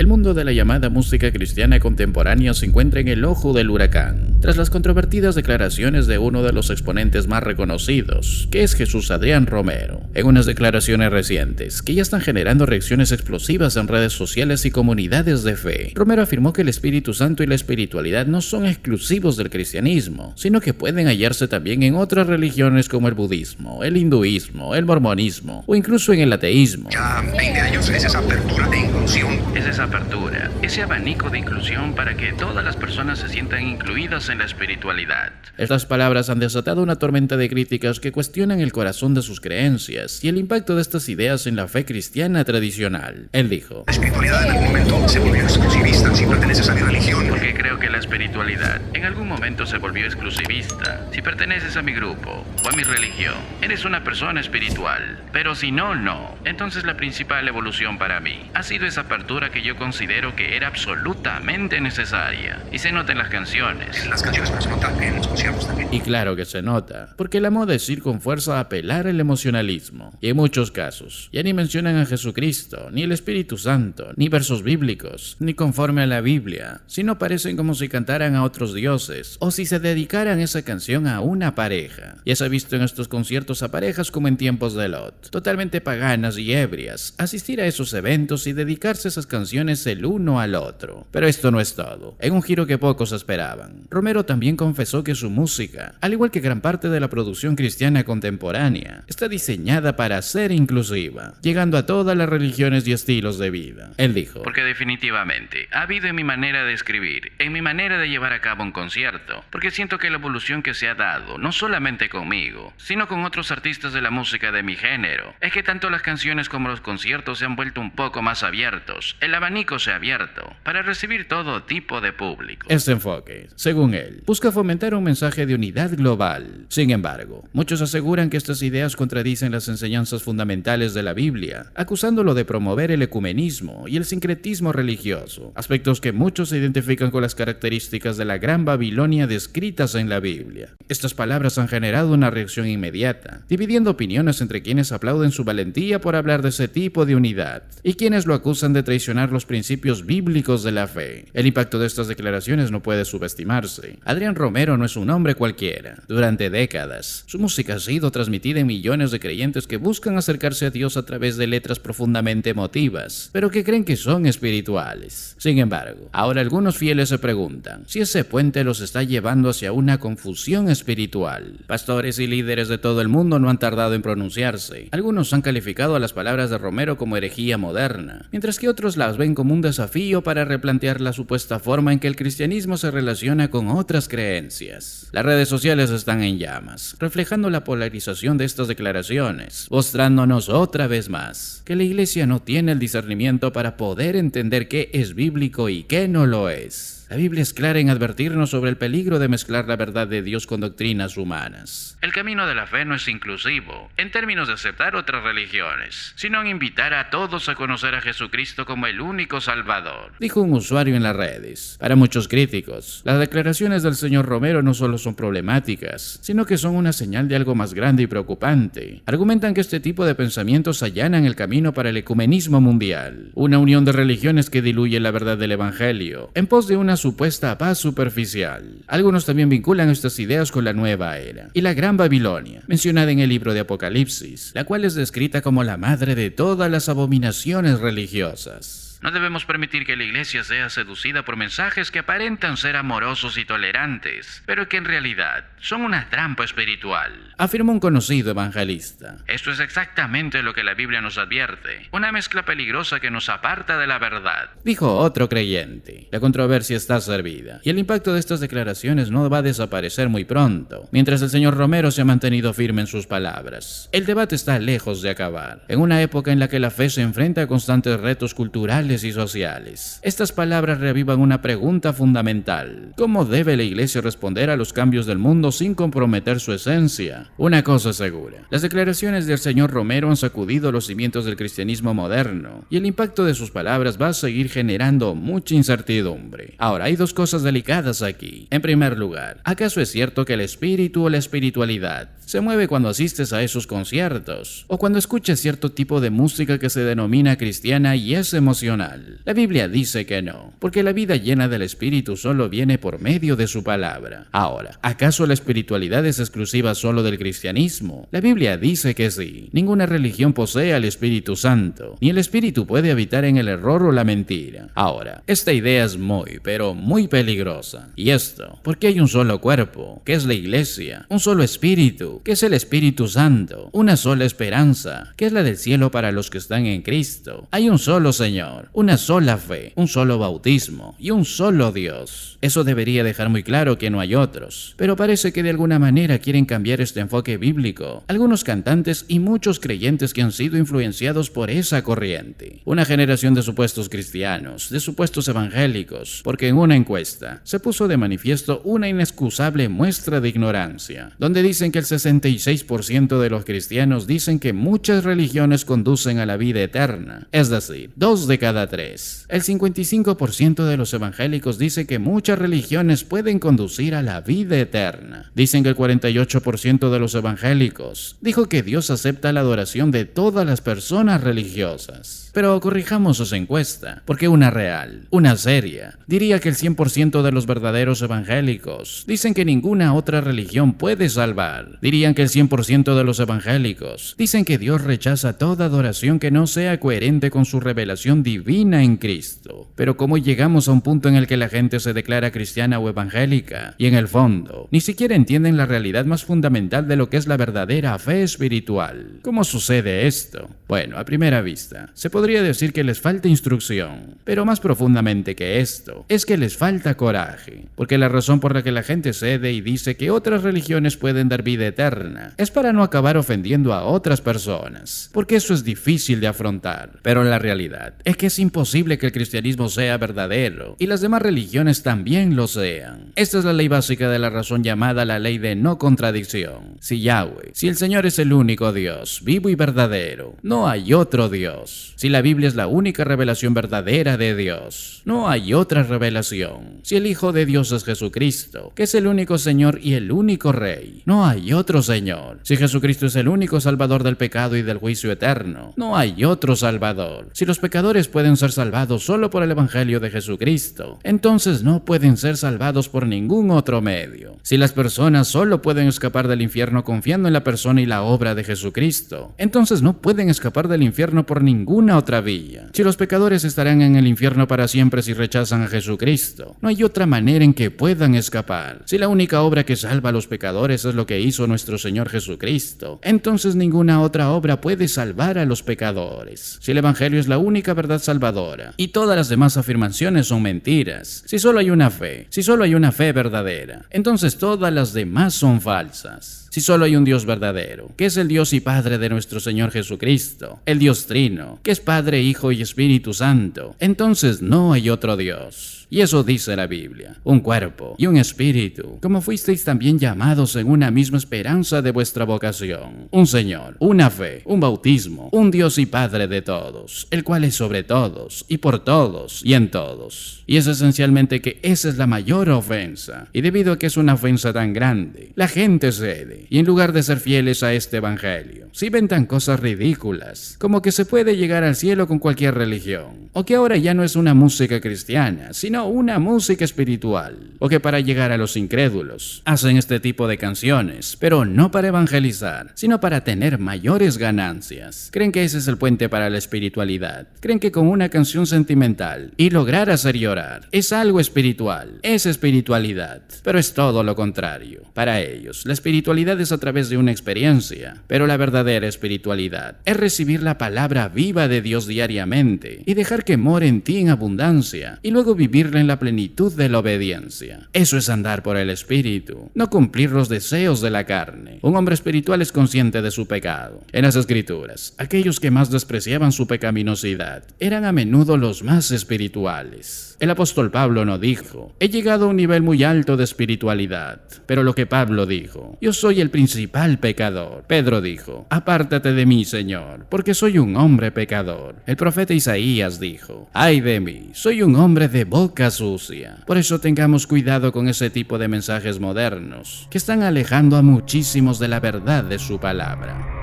El mundo de la llamada música cristiana contemporánea se encuentra en el ojo del huracán, tras las controvertidas declaraciones de uno de los exponentes más reconocidos, que es Jesús Adrián Romero, en unas declaraciones recientes que ya están generando reacciones explosivas en redes sociales y comunidades de fe. Romero afirmó que el Espíritu Santo y la espiritualidad no son exclusivos del cristianismo, sino que pueden hallarse también en otras religiones como el budismo, el hinduismo, el mormonismo o incluso en el ateísmo. Ya 20 años es esa apertura de inclusión. Es esa apertura, ese abanico de inclusión para que todas las personas se sientan incluidas en la espiritualidad. Estas palabras han desatado una tormenta de críticas que cuestionan el corazón de sus creencias y el impacto de estas ideas en la fe cristiana tradicional. Él dijo: La espiritualidad en algún momento se volvió exclusivista si perteneces a mi religión. Porque creo que la espiritualidad en algún momento se volvió exclusivista. Si perteneces a mi grupo o a mi religión, eres una persona espiritual. Pero si no, no. Entonces la principal evolución para mí ha sido esa apertura que yo considero que era absolutamente necesaria. Y se nota en las canciones. En las canciones, pero se nota en los conciertos también. Y claro que se nota, porque la moda es ir con fuerza a apelar al emocionalismo. Y en muchos casos, ya ni mencionan a Jesucristo, ni el Espíritu Santo, ni versos bíblicos, ni conforme a la Biblia, sino parecen como si cantaran a otros dioses, o si se dedicaran esa canción a una pareja. Ya se ha visto en estos conciertos a parejas como en tiempos de Lot, totalmente paganas y ebrias, asistir a esos eventos y dedicarse a esas canciones el uno al otro. Pero esto no es todo. En un giro que pocos esperaban, Romero también confesó que su música, al igual que gran parte de la producción cristiana contemporánea, está diseñada para ser inclusiva, llegando a todas las religiones y estilos de vida. Él dijo: Porque definitivamente ha habido en mi manera de escribir, en mi manera de llevar a cabo un concierto, porque siento que la evolución que se ha dado, no solamente conmigo, sino con otros artistas de la música de mi género, es que tanto las canciones como los conciertos se han vuelto un poco más abiertos, el abanico se ha abierto, para recibir todo tipo de público. Este enfoque, según él, busca fomentar un mensaje de unidad global. Sin embargo, muchos aseguran que estas ideas contradicen las enseñanzas fundamentales de la Biblia, acusándolo de promover el ecumenismo y el sincretismo religioso, aspectos que muchos se identifican con las características de la Gran Babilonia descritas en la Biblia. Estas palabras han generado una reacción inmediata, dividiendo opiniones entre quienes aplauden su valentía por hablar de ese tipo de unidad y quienes lo acusan de traicionar los principios bíblicos de la fe. El impacto de estas declaraciones no puede subestimarse. Adrián Romero no es un hombre cualquiera. Durante décadas, su música ha sido transmitida en millones de creyentes que buscan acercarse a Dios a través de letras profundamente emotivas, pero que creen que son espirituales. Sin embargo, ahora algunos fieles se preguntan si ese puente los está llevando hacia una confusión espiritual. Pastores y líderes de todo el mundo no han tardado en pronunciarse. Algunos han calificado a las palabras de Romero como herejía moderna, mientras que otros las ven como un desafío para replantear la supuesta forma en que el cristianismo se relaciona con otras creencias. Las redes sociales están en llamas, reflejando la polarización de estas declaraciones, mostrándonos otra vez más que la iglesia no tiene el discernimiento para poder entender qué es bíblico y qué no lo es. La Biblia es clara en advertirnos sobre el peligro de mezclar la verdad de Dios con doctrinas humanas. El camino de la fe no es inclusivo, en términos de aceptar otras religiones, sino en invitar a todos a conocer a Jesucristo como el único Salvador, dijo un usuario en las redes. Para muchos críticos, las declaraciones del señor Romero no solo son problemáticas, sino que son una señal de algo más grande y preocupante. Argumentan que este tipo de pensamientos allanan el camino para el ecumenismo mundial, una unión de religiones que diluye la verdad del evangelio, en pos de una supuesta paz superficial. Algunos también vinculan estas ideas con la nueva era y la Gran Babilonia, mencionada en el libro de Apocalipsis, la cual es descrita como la madre de todas las abominaciones religiosas. No debemos permitir que la iglesia sea seducida por mensajes que aparentan ser amorosos y tolerantes, pero que en realidad son una trampa espiritual, afirmó un conocido evangelista. Esto es exactamente lo que la Biblia nos advierte, una mezcla peligrosa que nos aparta de la verdad, dijo otro creyente. La controversia está servida, y el impacto de estas declaraciones no va a desaparecer muy pronto, mientras el señor Romero se ha mantenido firme en sus palabras. El debate está lejos de acabar, en una época en la que la fe se enfrenta a constantes retos culturales y sociales. Estas palabras reavivan una pregunta fundamental: ¿cómo debe la iglesia responder a los cambios del mundo sin comprometer su esencia? Una cosa es segura: las declaraciones del señor Romero han sacudido los cimientos del cristianismo moderno, y el impacto de sus palabras va a seguir generando mucha incertidumbre. Ahora, hay dos cosas delicadas aquí. En primer lugar, ¿acaso es cierto que el espíritu o la espiritualidad se mueve cuando asistes a esos conciertos, o cuando escuchas cierto tipo de música que se denomina cristiana y es emocional? personal. La Biblia dice que no, porque la vida llena del Espíritu solo viene por medio de su palabra. Ahora, ¿acaso la espiritualidad es exclusiva solo del cristianismo? La Biblia dice que sí. Ninguna religión posee al Espíritu Santo, ni el Espíritu puede habitar en el error o la mentira. Ahora, esta idea es muy, pero muy peligrosa. Y esto, porque hay un solo cuerpo, que es la Iglesia, un solo Espíritu, que es el Espíritu Santo, una sola esperanza, que es la del cielo para los que están en Cristo. Hay un solo Señor, una sola fe, un solo bautismo y un solo Dios. Eso debería dejar muy claro que no hay otros, pero parece que de alguna manera quieren cambiar este enfoque bíblico. Algunos cantantes y muchos creyentes que han sido influenciados por esa corriente. Una generación de supuestos cristianos, de supuestos evangélicos, porque en una encuesta se puso de manifiesto una inexcusable muestra de ignorancia, donde dicen que el 66% de los cristianos dicen que muchas religiones conducen a la vida eterna, es decir, 2 de cada 3. El 55% de los evangélicos dice que muchas religiones pueden conducir a la vida eterna. Dicen que el 48% de los evangélicos dijo que Dios acepta la adoración de todas las personas religiosas. Pero corrijamos esa encuesta, porque una real, una seria, diría que el 100% de los verdaderos evangélicos dicen que ninguna otra religión puede salvar. Dirían que el 100% de los evangélicos dicen que Dios rechaza toda adoración que no sea coherente con su revelación divina en Cristo. Pero ¿cómo llegamos a un punto en el que la gente se declara cristiana o evangélica y en el fondo ni siquiera entienden la realidad más fundamental de lo que es la verdadera fe espiritual? ¿Cómo sucede esto? Bueno, a primera vista, se podría decir que les falta instrucción, pero más profundamente que esto, es que les falta coraje, porque la razón por la que la gente cede y dice que otras religiones pueden dar vida eterna es para no acabar ofendiendo a otras personas, porque eso es difícil de afrontar. Pero la realidad es que es imposible que el cristianismo sea verdadero y las demás religiones también lo sean. Esta es la ley básica de la razón llamada la ley de no contradicción. Si Yahweh, si el Señor es el único Dios, vivo y verdadero, no hay otro Dios. Si la Biblia es la única revelación verdadera de Dios, no hay otra revelación. Si el Hijo de Dios es Jesucristo, que es el único Señor y el único Rey, no hay otro Señor. Si Jesucristo es el único Salvador del pecado y del juicio eterno, no hay otro Salvador. Si los pecadores pueden ser salvados solo por el Evangelio de Jesucristo, entonces no pueden ser salvados por ningún otro medio. Si las personas solo pueden escapar del infierno confiando en la persona y la obra de Jesucristo, entonces no pueden escapar del infierno por ninguna otra vía. Si los pecadores estarán en el infierno para siempre si rechazan a Jesucristo, no hay otra manera en que puedan escapar. Si la única obra que salva a los pecadores es lo que hizo nuestro Señor Jesucristo, entonces ninguna otra obra puede salvar a los pecadores. Si el Evangelio es la única verdad salvadora y todas las demás afirmaciones son mentiras, si solo hay una fe, si solo hay una fe verdadera, entonces todas las demás son falsas. Si solo hay un Dios verdadero, que es el Dios y Padre de nuestro Señor Jesucristo, el Dios Trino, que es Padre, Hijo y Espíritu Santo, entonces no hay otro Dios. Y eso dice la Biblia, un cuerpo y un espíritu, como fuisteis también llamados en una misma esperanza de vuestra vocación. Un Señor, una fe, un bautismo, un Dios y Padre de todos, el cual es sobre todos, y por todos, y en todos. Y es esencialmente que esa es la mayor ofensa. Y debido a que es una ofensa tan grande, la gente cede. Y en lugar de ser fieles a este evangelio, se inventan cosas ridículas, como que se puede llegar al cielo con cualquier religión, o que ahora ya no es una música cristiana, sino una música espiritual, o que para llegar a los incrédulos hacen este tipo de canciones, pero no para evangelizar, sino para tener mayores ganancias. Creen que ese es el puente para la espiritualidad. Creen que con una canción sentimental y lograr hacer llorar es algo espiritual, es espiritualidad, pero es todo lo contrario. Para ellos, la espiritualidad es a través de una experiencia, pero la verdadera espiritualidad es recibir la palabra viva de Dios diariamente y dejar que more en ti en abundancia y luego vivirla en la plenitud de la obediencia. Eso es andar por el Espíritu, no cumplir los deseos de la carne. Un hombre espiritual es consciente de su pecado. En las Escrituras, aquellos que más despreciaban su pecaminosidad eran a menudo los más espirituales. El apóstol Pablo no dijo, he llegado a un nivel muy alto de espiritualidad, pero lo que Pablo dijo, yo soy el principal pecador. Pedro dijo, apártate de mí, Señor, porque soy un hombre pecador. El profeta Isaías dijo, ay de mí, soy un hombre de boca sucia. Por eso tengamos cuidado con ese tipo de mensajes modernos, que están alejando a muchísimos de la verdad de su palabra.